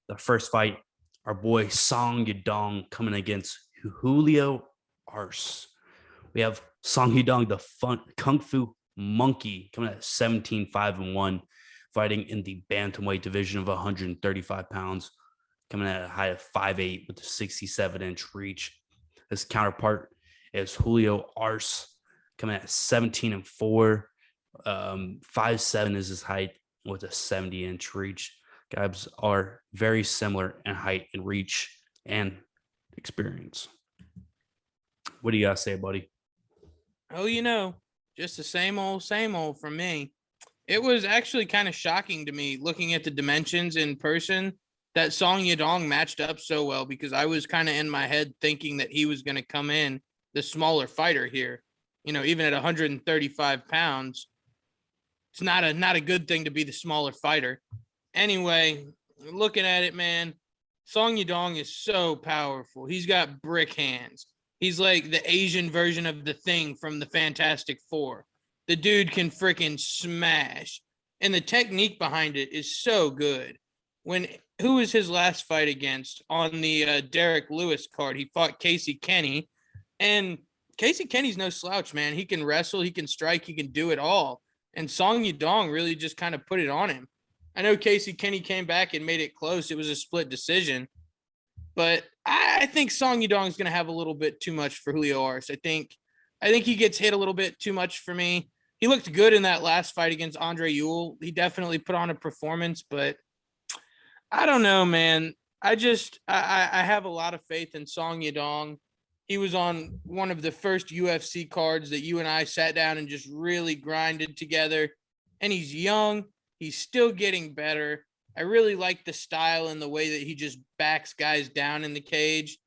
The first fight, our boy Song Yadong coming against Julio Arce. We have Song Yadong, the fun Kung Fu Monkey, coming at 17-5-1, fighting in the bantamweight division of 135 pounds, coming at a height of 5'8" with a 67-inch reach. His counterpart is Julio Arce, coming at 17-4. 5'7" is his height with a 70-inch reach. Guys are very similar in height and reach and experience. What do you guys say, buddy? Oh, just the same old from me. It was actually kind of shocking to me looking at the dimensions in person that Song Yadong matched up so well, because I was kind of in my head thinking that he was going to come in the smaller fighter here. Even at 135 pounds, it's not a good thing to be the smaller fighter. Anyway, looking at it, man, Song Yadong is so powerful. He's got brick hands. He's like the Asian version of the Thing from the Fantastic Four. The dude can freaking smash. And the technique behind it is so good. Who was his last fight against on the Derek Lewis card? He fought Casey Kenny. And Casey Kenny's no slouch, man. He can wrestle, he can strike, he can do it all. And Song Yadong really just kind of put it on him. I know Casey Kenny came back and made it close. It was a split decision. But I think Song Yadong is going to have a little bit too much for Julio Arce. I think he gets hit a little bit too much for me. He looked good in that last fight against Andre Ewell. He definitely put on a performance, but I don't know, man. I have a lot of faith in Song Yadong. He was on one of the first UFC cards that you and I sat down and just really grinded together. And he's young. He's still getting better. I really like the style and the way that he just backs guys down in the cage.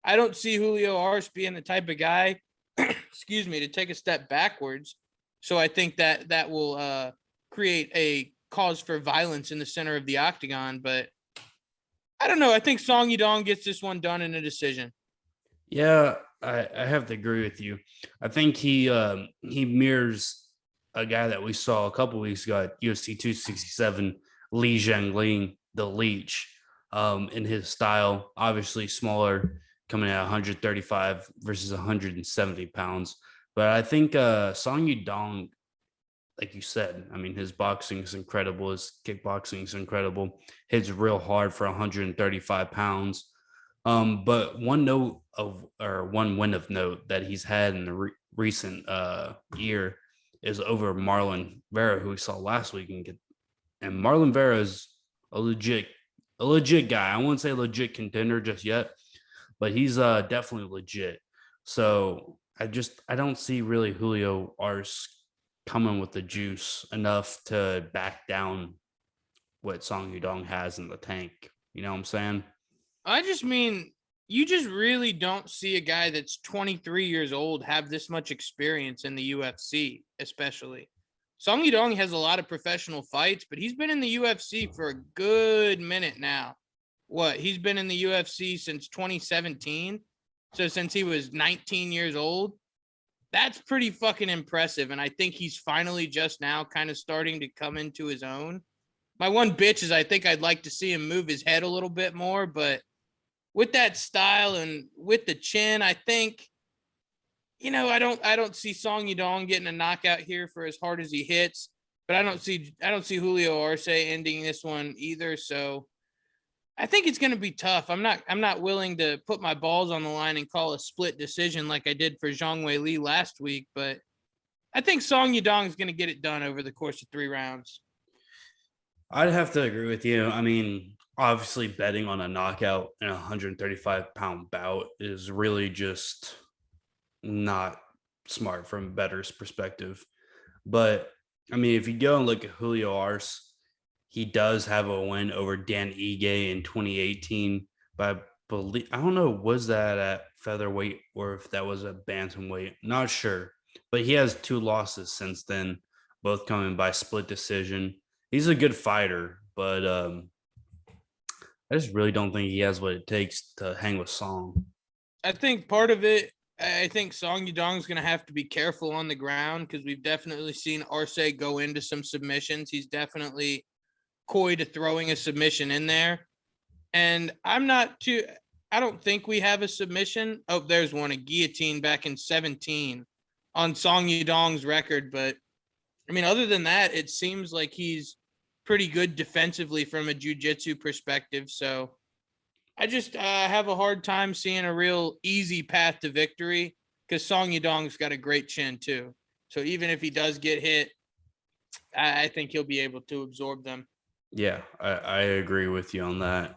I don't see Julio Arce being the type of guy, excuse me, to take a step backwards. So I think that will create a cause for violence in the center of the octagon. But I don't know. I think Song Yadong gets this one done in a decision. Yeah, I have to agree with you. I think he mirrors a guy that we saw a couple weeks ago at UFC 267, Li Zhangling, the Leech, in his style, obviously smaller, coming at 135 versus 170 pounds. But I think Song Yadong, like you said, I mean, his boxing is incredible. His kickboxing is incredible. Hits real hard for 135 pounds. But one win of note that he's had in the recent year is over Marlon Vera, who we saw last week. And Marlon Vera is a legit guy. I wouldn't say legit contender just yet, but he's definitely legit. So I don't see really Julio Arce coming with the juice enough to back down what Song Yadong has in the tank. You know what I'm saying? I just mean, you just really don't see a guy that's 23 years old have this much experience in the UFC, especially. Song Yadong has a lot of professional fights, but he's been in the UFC for a good minute now. He's been in the UFC since 2017. So since he was 19 years old, that's pretty fucking impressive. And I think he's finally just now kind of starting to come into his own. My one bitch is I think I'd like to see him move his head a little bit more, but with that style and with the chin, I think, I don't see Song Yadong getting a knockout here for as hard as he hits, but I don't see Julio Arce ending this one either. So I think it's going to be tough. I'm not willing to put my balls on the line and call a split decision like I did for Zhang Wei Li last week, but I think Song Yadong is going to get it done over the course of 3 rounds. I'd have to agree with you. I mean, obviously betting on a knockout in a 135-pound bout is really just not smart from a bettor's perspective. But I mean, if you go and look at Julio Arce, he does have a win over Dan Ige in 2018. But I don't know, was that at featherweight or if that was a bantamweight? Not sure. But he has 2 losses since then, both coming by split decision. He's a good fighter, but I just really don't think he has what it takes to hang with Song. I think part of it, I think Song Yadong is going to have to be careful on the ground because we've definitely seen Arce go into some submissions. He's definitely coy to throwing a submission in there. And I don't think we have a submission. Oh, there's one, a guillotine back in 17 on Song Yadong's record. But I mean, other than that, it seems like he's pretty good defensively from a jiu-jitsu perspective. So I just have a hard time seeing a real easy path to victory because Song Yadong's got a great chin too. So even if he does get hit, I think he'll be able to absorb them. Yeah, I agree with you on that.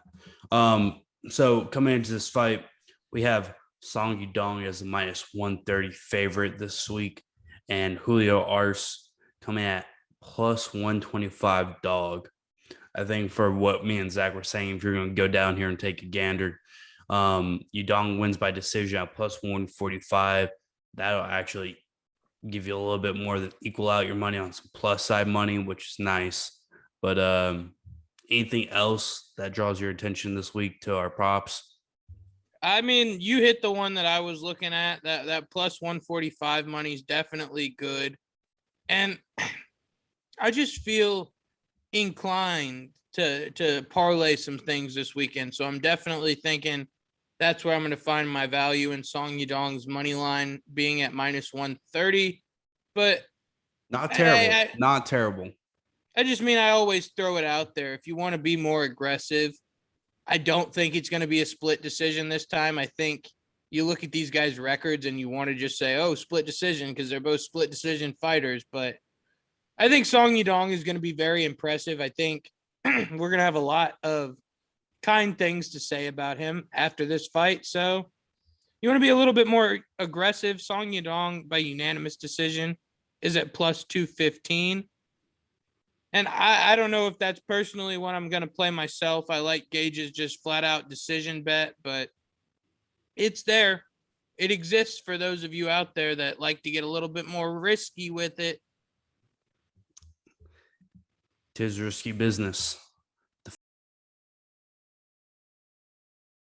So coming into this fight, we have Song Yudong as a minus 130 favorite this week, and Julio Arce coming at plus 125 dog. I think for what me and Zach were saying, if you're going to go down here and take a gander, Yudong wins by decision at plus 145. That'll actually give you a little bit more than equal out your money on some plus side money, which is nice. But anything else that draws your attention this week to our props? I mean, you hit the one that I was looking at. That plus 145 money is definitely good. And I just feel inclined to parlay some things this weekend. So I'm definitely thinking that's where I'm going to find my value in Song Yadong's money line being at minus 130. But not terrible. Not terrible. I just mean I always throw it out there. If you want to be more aggressive, I don't think it's going to be a split decision this time. I think you look at these guys' records and you want to just say, oh, split decision, because they're both split decision fighters. But I think Song Yadong is going to be very impressive. I think we're going to have a lot of kind things to say about him after this fight. So you want to be a little bit more aggressive. Song Yadong by unanimous decision is at plus 215. And I don't know if that's personally what I'm going to play myself. I like Gage's just flat out decision bet, but it's there. It exists for those of you out there that like to get a little bit more risky with it. 'Tis risky business.